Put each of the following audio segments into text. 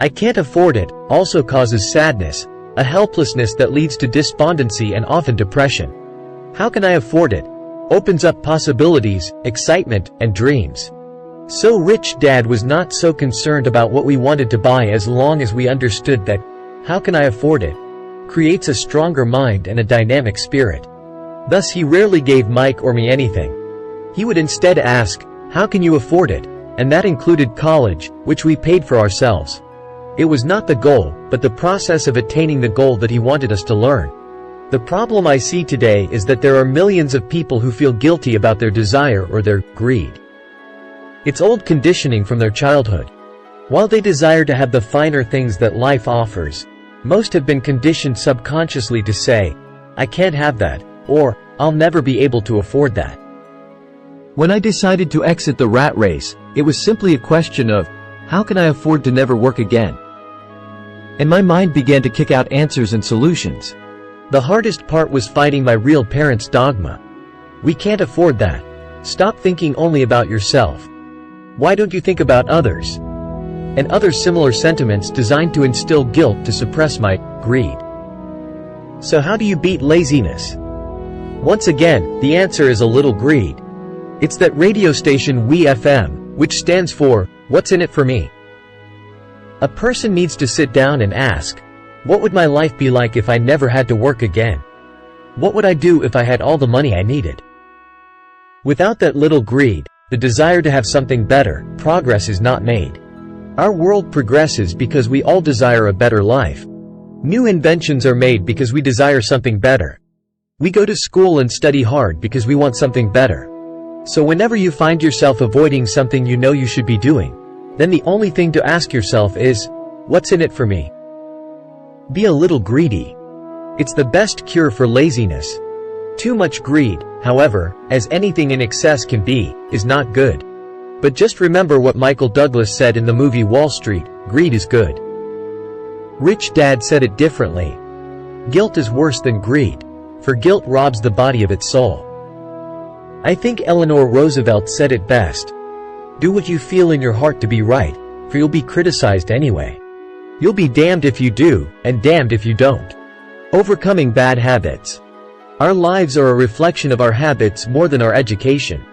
I can't afford it also causes sadness, a helplessness that leads to despondency and often depression. How can I afford it? Opens up possibilities, excitement, and dreams. So Rich Dad was not so concerned about what we wanted to buy as long as we understood that, how can I afford it, creates a stronger mind and a dynamic spirit. Thus he rarely gave Mike or me anything. He would instead ask, how can you afford it? And that included college, which we paid for ourselves. It was not the goal, but the process of attaining the goal that he wanted us to learn. The problem I see today is that there are millions of people who feel guilty about their desire or their greed. It's old conditioning from their childhood. While they desire to have the finer things that life offers, most have been conditioned subconsciously to say, I can't have that, or, I'll never be able to afford that. When I decided to exit the rat race, it was simply a question of, how can I afford to never work again? And my mind began to kick out answers and solutions. The hardest part was fighting my real parents' dogma. We can't afford that. Stop thinking only about yourself. Why don't you think about others? And other similar sentiments designed to instill guilt to suppress my greed. So how do you beat laziness? Once again, the answer is a little greed. It's that radio station WE-FM, which stands for, What's in it for me? A person needs to sit down and ask, what would my life be like if I never had to work again? What would I do if I had all the money I needed? Without that little greed, the desire to have something better, progress is not made. Our world progresses because we all desire a better life. New inventions are made because we desire something better. We go to school and study hard because we want something better. So whenever you find yourself avoiding something you know you should be doing, then the only thing to ask yourself is, what's in it for me? Be a little greedy. It's the best cure for laziness. Too much greed, however, as anything in excess can be, is not good. But just remember what Michael Douglas said in the movie Wall Street, greed is good. Rich Dad said it differently. Guilt is worse than greed, for guilt robs the body of its soul. I think Eleanor Roosevelt said it best. Do what you feel in your heart to be right, for you'll be criticized anyway. You'll be damned if you do, and damned if you don't. Overcoming bad habits. Our lives are a reflection of our habits more than our education.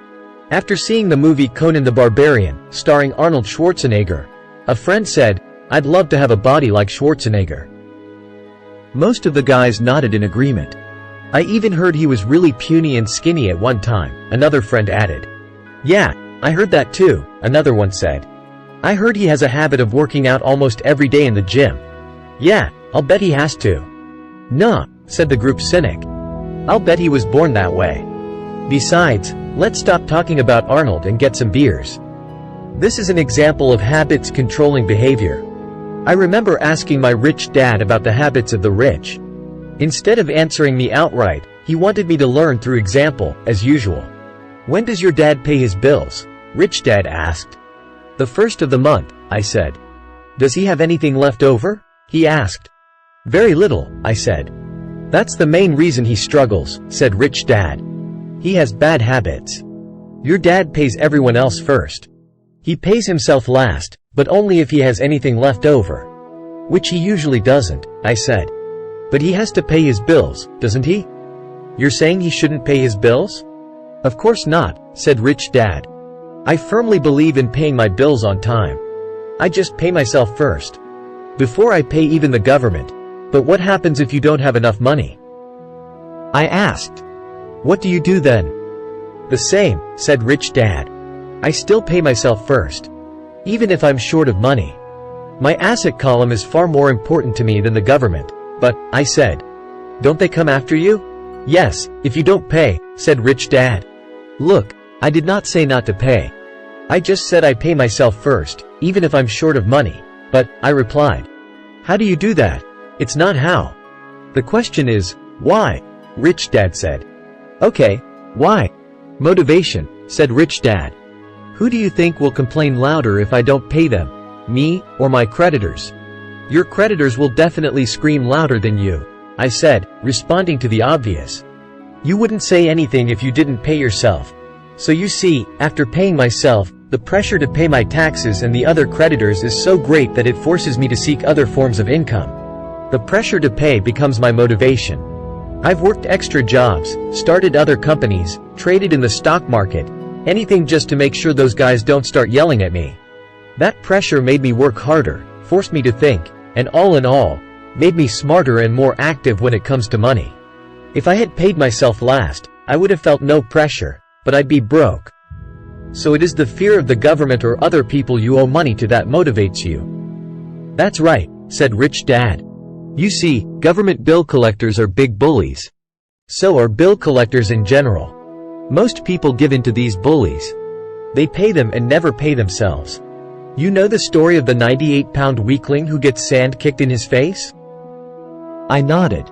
After seeing the movie Conan the Barbarian, starring Arnold Schwarzenegger, a friend said, I'd love to have a body like Schwarzenegger. Most of the guys nodded in agreement. I even heard he was really puny and skinny at one time, another friend added. Yeah, I heard that too, another one said. I heard he has a habit of working out almost every day in the gym. Yeah, I'll bet he has to. Nah, said the group cynic. I'll bet he was born that way. Besides, let's stop talking about Arnold and get some beers. This is an example of habits controlling behavior. I remember asking my rich dad about the habits of the rich. Instead of answering me outright, he wanted me to learn through example, as usual. When does your dad pay his bills? Rich Dad asked. The first of the month, I said. Does he have anything left over? He asked. Very little, I said. That's the main reason he struggles, said Rich Dad. He has bad habits. Your dad pays everyone else first. He pays himself last, but only if he has anything left over. Which he usually doesn't, I said. But he has to pay his bills, doesn't he? You're saying he shouldn't pay his bills? Of course not, said Rich Dad. I firmly believe in paying my bills on time. I just pay myself first. Before I pay even the government. But what happens if you don't have enough money? I asked. What do you do then? The same, said Rich Dad. I still pay myself first. Even if I'm short of money. My asset column is far more important to me than the government. But, I said. Don't they come after you? Yes, if you don't pay, said Rich Dad. Look, I did not say not to pay. I just said I pay myself first, even if I'm short of money. But, I replied. How do you do that? It's not how. The question is, why? Rich Dad said. Okay, why? Motivation, said Rich Dad. Who do you think will complain louder if I don't pay them? Me, or my creditors? Your creditors will definitely scream louder than you, I said, responding to the obvious. You wouldn't say anything if you didn't pay yourself. So you see, after paying myself, The pressure to pay my taxes and the other creditors is so great that it forces me to seek other forms of income. The pressure to pay becomes my motivation. I've worked extra jobs, started other companies, traded in the stock market, anything just to make sure those guys don't start yelling at me. That pressure made me work harder, forced me to think, and all in all, made me smarter and more active when it comes to money. If I had paid myself last, I would have felt no pressure, but I'd be broke. So it is the fear of the government or other people you owe money to that motivates you. That's right, said Rich Dad. You see, government bill collectors are big bullies. So are bill collectors in general. Most people give in to these bullies. They pay them and never pay themselves. You know the story of the 98-pound weakling who gets sand kicked in his face? I nodded.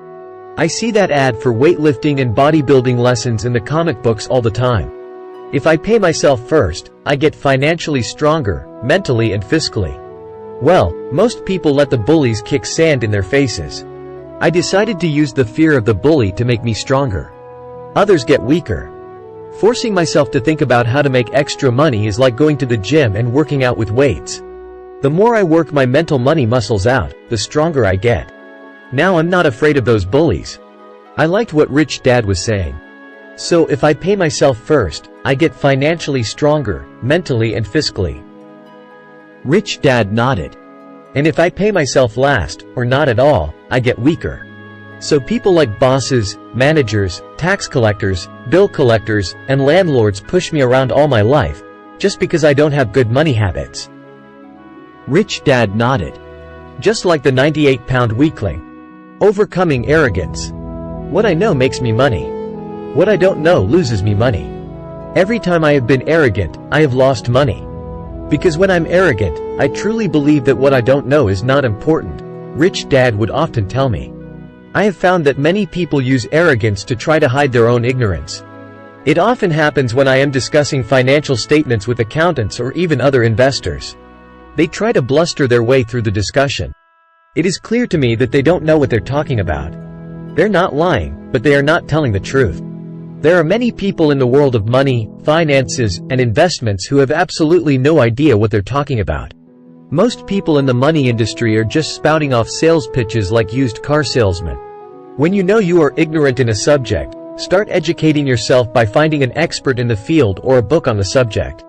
I see that ad for weightlifting and bodybuilding lessons in the comic books all the time. If I pay myself first, I get financially stronger, mentally and fiscally. Well, most people let the bullies kick sand in their faces. I decided to use the fear of the bully to make me stronger. Others get weaker. Forcing myself to think about how to make extra money is like going to the gym and working out with weights. The more I work my mental money muscles out, the stronger I get. Now I'm not afraid of those bullies. I liked what Rich Dad was saying. So if I pay myself first, I get financially stronger, mentally and fiscally. Rich Dad nodded. And if I pay myself last, or not at all, I get weaker. So people like bosses, managers, tax collectors, bill collectors, and landlords push me around all my life, just because I don't have good money habits. Rich Dad nodded. Just like the 98-pound weakling. Overcoming arrogance. What I know makes me money. What I don't know loses me money. Every time I have been arrogant, I have lost money. Because when I'm arrogant, I truly believe that what I don't know is not important, Rich Dad would often tell me. I have found that many people use arrogance to try to hide their own ignorance. It often happens when I am discussing financial statements with accountants or even other investors. They try to bluster their way through the discussion. It is clear to me that they don't know what they're talking about. They're not lying, but they are not telling the truth. There are many people in the world of money, finances, and investments who have absolutely no idea what they're talking about. Most people in the money industry are just spouting off sales pitches like used car salesmen. When you know you are ignorant in a subject, start educating yourself by finding an expert in the field or a book on the subject.